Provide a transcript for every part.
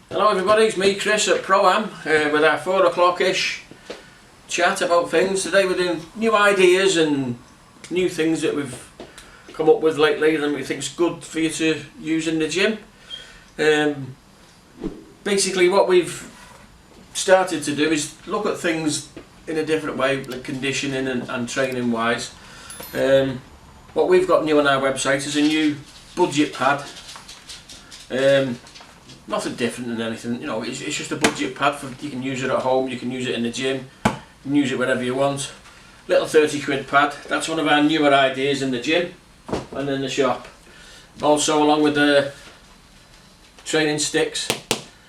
Hello everybody, it's me Chris at Pro-Am with our 4 o'clock-ish chat about things. Today we're doing new ideas and new things that we've come up with lately and we think is good for you to use in the gym. Basically what we've started to do is look at things in a different way, like conditioning and training wise. What we've got new on our website is a new budget pad. Nothing different than anything, you know, it's just a budget pad. You can use it at home, you can use it in the gym, you can use it wherever you want. Little 30 quid pad, that's one of our newer ideas in the gym and in the shop. Also, along with the training sticks,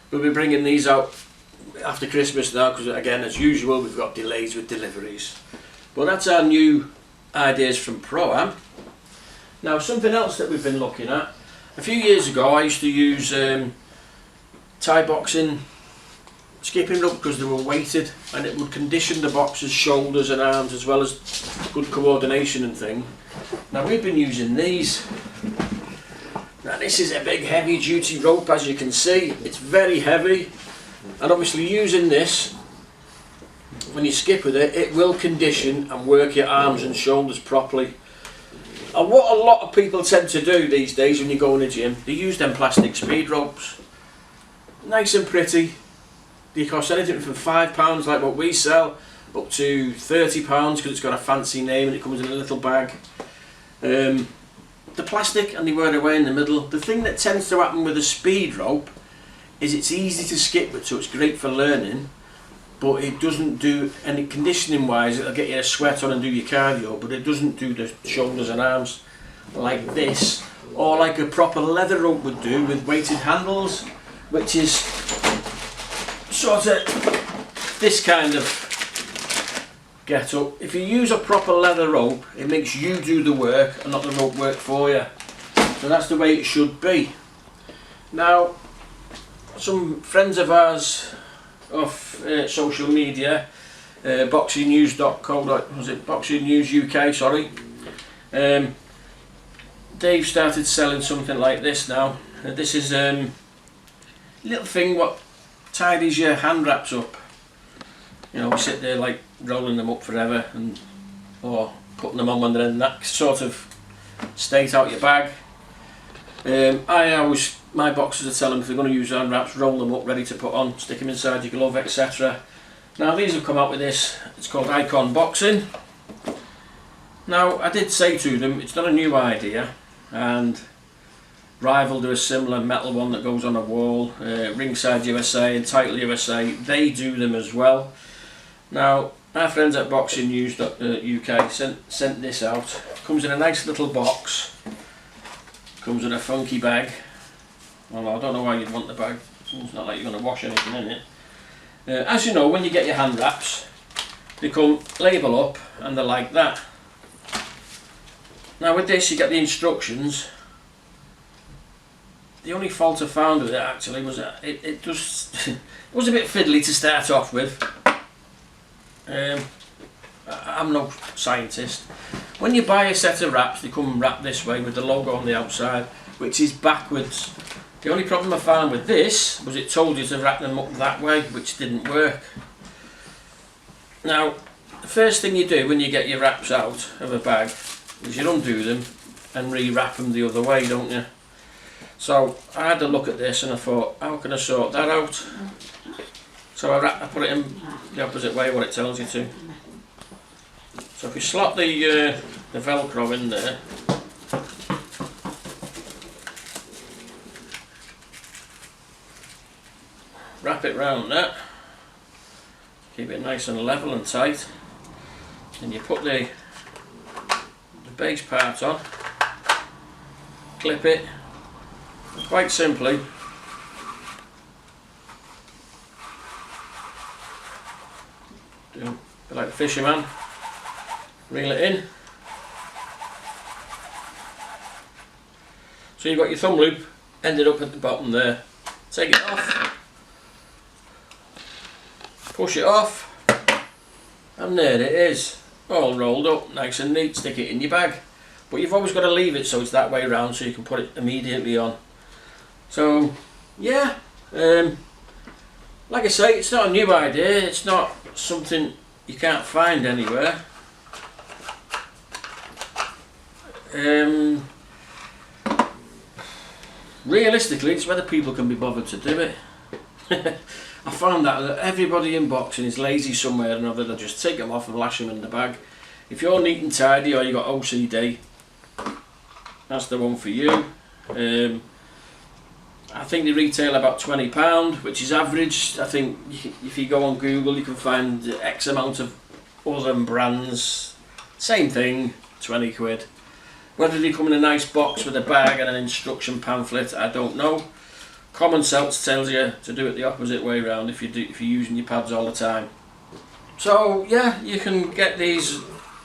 we'll be bringing these out after Christmas now, because again, as usual, we've got delays with deliveries. But that's our new ideas from Pro-Am. Now, something else that we've been looking at, a few years ago I used to use Thai boxing skipping rope because they were weighted and it would condition the boxer's shoulders and arms as well as good coordination and thing. Now we've been using these. Now this is a big heavy duty rope, as you can see. It's very heavy, and obviously using this, when you skip with it, it will condition and work your arms and shoulders properly. And what a lot of people tend to do these days when you go in the gym, they use them plastic speed ropes. Nice and pretty. They cost anything from £5, like what we sell, up to £30 because it's got a fancy name and it comes in a little bag. The plastic, and they wear away in the middle. The thing that tends to happen with a speed rope is it's easy to skip with, so it's great for learning, but it doesn't do any conditioning wise. It'll get you a sweat on and do your cardio, but it doesn't do the shoulders and arms like this, or like a proper leather rope would do with weighted handles, which is sort of this kind of get up. If you use a proper leather rope, it makes you do the work and not the rope work for you. So that's the way it should be. Now, some friends of ours off social media, Boxing News UK, sorry, they've started selling something like this now. This is a little thing what tidies your hand wraps up. You know, we sit there like rolling them up forever, or putting them on when they're in that sort of state out your bag. My boxers are telling them if they're going to use hand wraps, roll them up ready to put on, stick them inside your glove, etc. Now these have come out with this, it's called Icon Boxing. Now I did say to them, it's not a new idea, and Rival do a similar metal one that goes on a wall. Ringside USA and Title USA, they do them as well. Now our friends at Boxing News UK sent this out. Comes in a nice little box, comes in a funky bag. Well, I don't know why you'd want the bag, it's not like you're going to wash anything in it. As you know, when you get your hand wraps, they come label up and they're like that. Now with this you get the instructions. The only fault I found with it actually was that it was a bit fiddly to start off with. I'm no scientist. When you buy a set of wraps, they come wrapped this way with the logo on the outside, which is backwards. The only problem I found with this was it told you to wrap them up that way, which didn't work. Now, the first thing you do when you get your wraps out of a bag is you undo them and re-wrap them the other way, don't you? So I had to look at this and I thought, how can I sort that out? So I put it in the opposite way what it tells you to. So if you slot the Velcro in there, wrap it round that, keep it nice and level and tight, and you put the base part on, clip it, quite simply. Do like the fisherman, reel it in. So you've got your thumb loop ended up at the bottom there. Take it off, push it off, and there it is, all rolled up, nice and neat. Stick it in your bag, but you've always got to leave it so it's that way round so you can put it immediately on. So yeah, Like I say, it's not a new idea, it's not something you can't find anywhere. Realistically, it's whether people can be bothered to do it. I found that everybody in boxing is lazy somewhere or another. They'll just take them off and lash them in the bag. If you're neat and tidy or you got OCD, that's the one for you. I think they retail about £20, which is average. I think if you go on Google you can find X amount of other brands, same thing, 20 quid. Whether they come in a nice box with a bag and an instruction pamphlet, I don't know. Common sense tells you to do it the opposite way around if you're using your pads all the time. So yeah, you can get these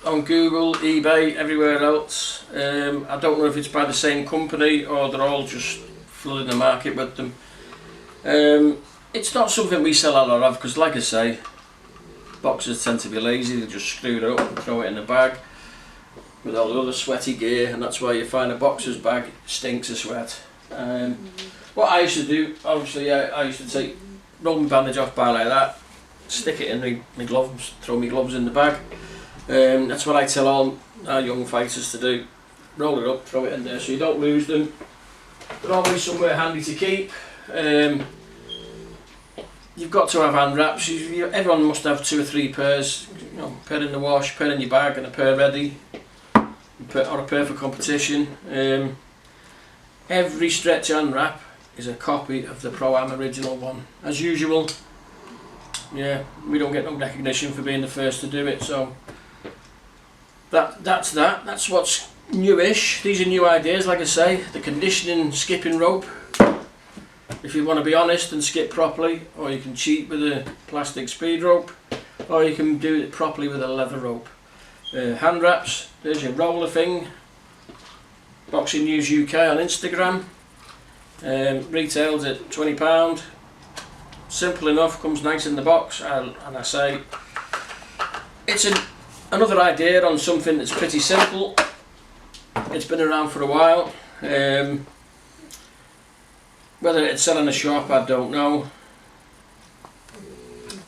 on Google, eBay, everywhere else. I don't know if it's by the same company or they're all just flooding the market with them. It's not something we sell a lot of because, like I say, boxers tend to be lazy. They just screw it up and throw it in the bag with all the other sweaty gear, and that's why you find a boxer's bag stinks of sweat. What I used to do, obviously, I used to roll my bandage off by like that, stick it in my gloves, throw my gloves in the bag. That's what I tell all our young fighters to do. Roll it up, throw it in there so you don't lose them. They're always somewhere handy to keep. You've got to have hand wraps. Everyone must have 2 or 3 pairs. You know, a pair in the wash, a pair in your bag, and a pair ready, or a pair for competition. Every stretch hand wrap is a copy of the Pro-Am original one, as usual. Yeah, we don't get no recognition for being the first to do it, so that's what's newish. These are new ideas, like I say. The conditioning skipping rope, if you want to be honest and skip properly, or you can cheat with a plastic speed rope, or you can do it properly with a leather rope. Hand wraps, there's your roller thing. Boxing News UK on Instagram. Retails at £20. Simple enough, comes nice in the box, and I say it's another idea on something that's pretty simple. It's been around for a while. Whether it's selling a shop, I don't know.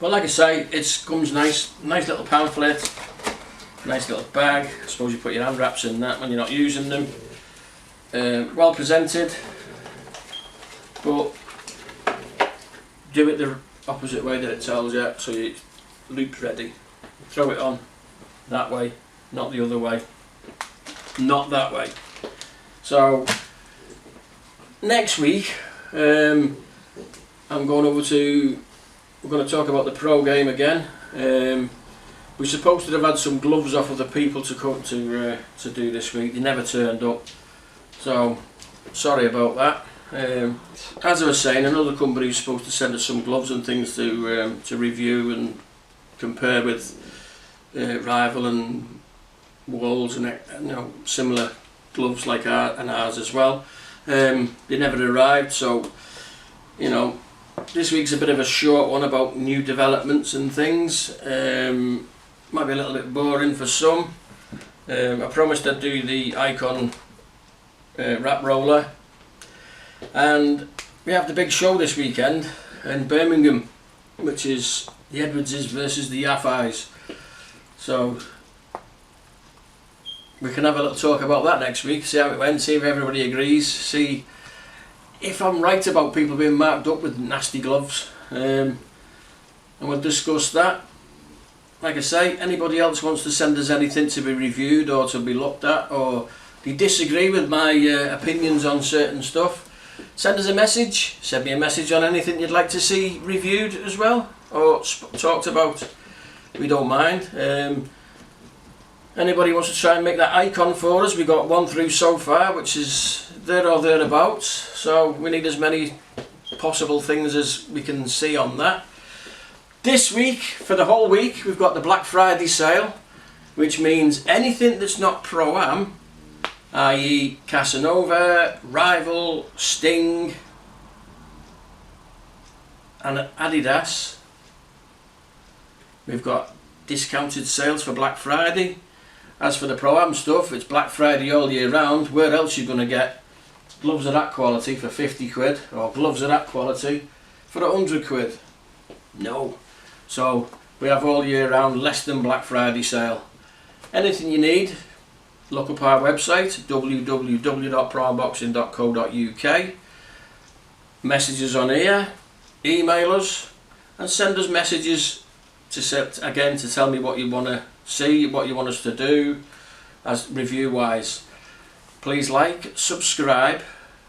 But like I say, it comes nice little pamphlet, nice little bag. I suppose you put your hand wraps in that when you're not using them. Well presented, but do it the opposite way that it tells you, so it's loop ready. Throw it on that way, not the other way, not that way. So next week I'm going over to, we're going to talk about the pro game again. We're supposed to have had some gloves off of the people to come to do this week. They never turned up, so sorry about that. As I was saying, another company is supposed to send us some gloves and things to review and compare with Rival and Walls and similar gloves like ours as well. They never arrived, so this week's a bit of a short one about new developments and things. Might be a little bit boring for some. I promised I'd do the Icon wrap roller, and we have the big show this weekend in Birmingham, which is the Edwardses versus the Yaffis. So we can have a little talk about that next week, see how it went, see if everybody agrees, see if I'm right about people being marked up with nasty gloves, and we'll discuss that. Like I say, anybody else wants to send us anything to be reviewed or to be looked at, or if you disagree with my opinions on certain stuff, send us a message. Send me a message on anything you'd like to see reviewed as well, or talked about. We don't mind. Anybody wants to try and make that icon for us, we got one through so far, which is there or thereabouts, so we need as many possible things as we can see on that. This week, for the whole week, we've got the Black Friday sale, which means anything that's not Pro-Am, i.e. Casanova, Rival, Sting and Adidas, we've got discounted sales for Black Friday. As for the Pro-Am stuff, it's Black Friday all year round. Where else are you going to get gloves of that quality for 50 quid, or gloves of that quality for 100 quid? No. So we have all year round, less than Black Friday sale. Anything you need, look up our website www.proamboxing.co.uk, messages on here, email us and send us messages to tell me what you want to see, what you want us to do as review wise. Please like, subscribe,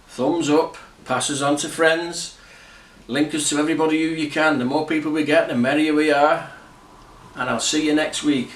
thumbs up, pass us on to friends, link us to everybody who you can. The more people we get, the merrier we are, and I'll see you next week.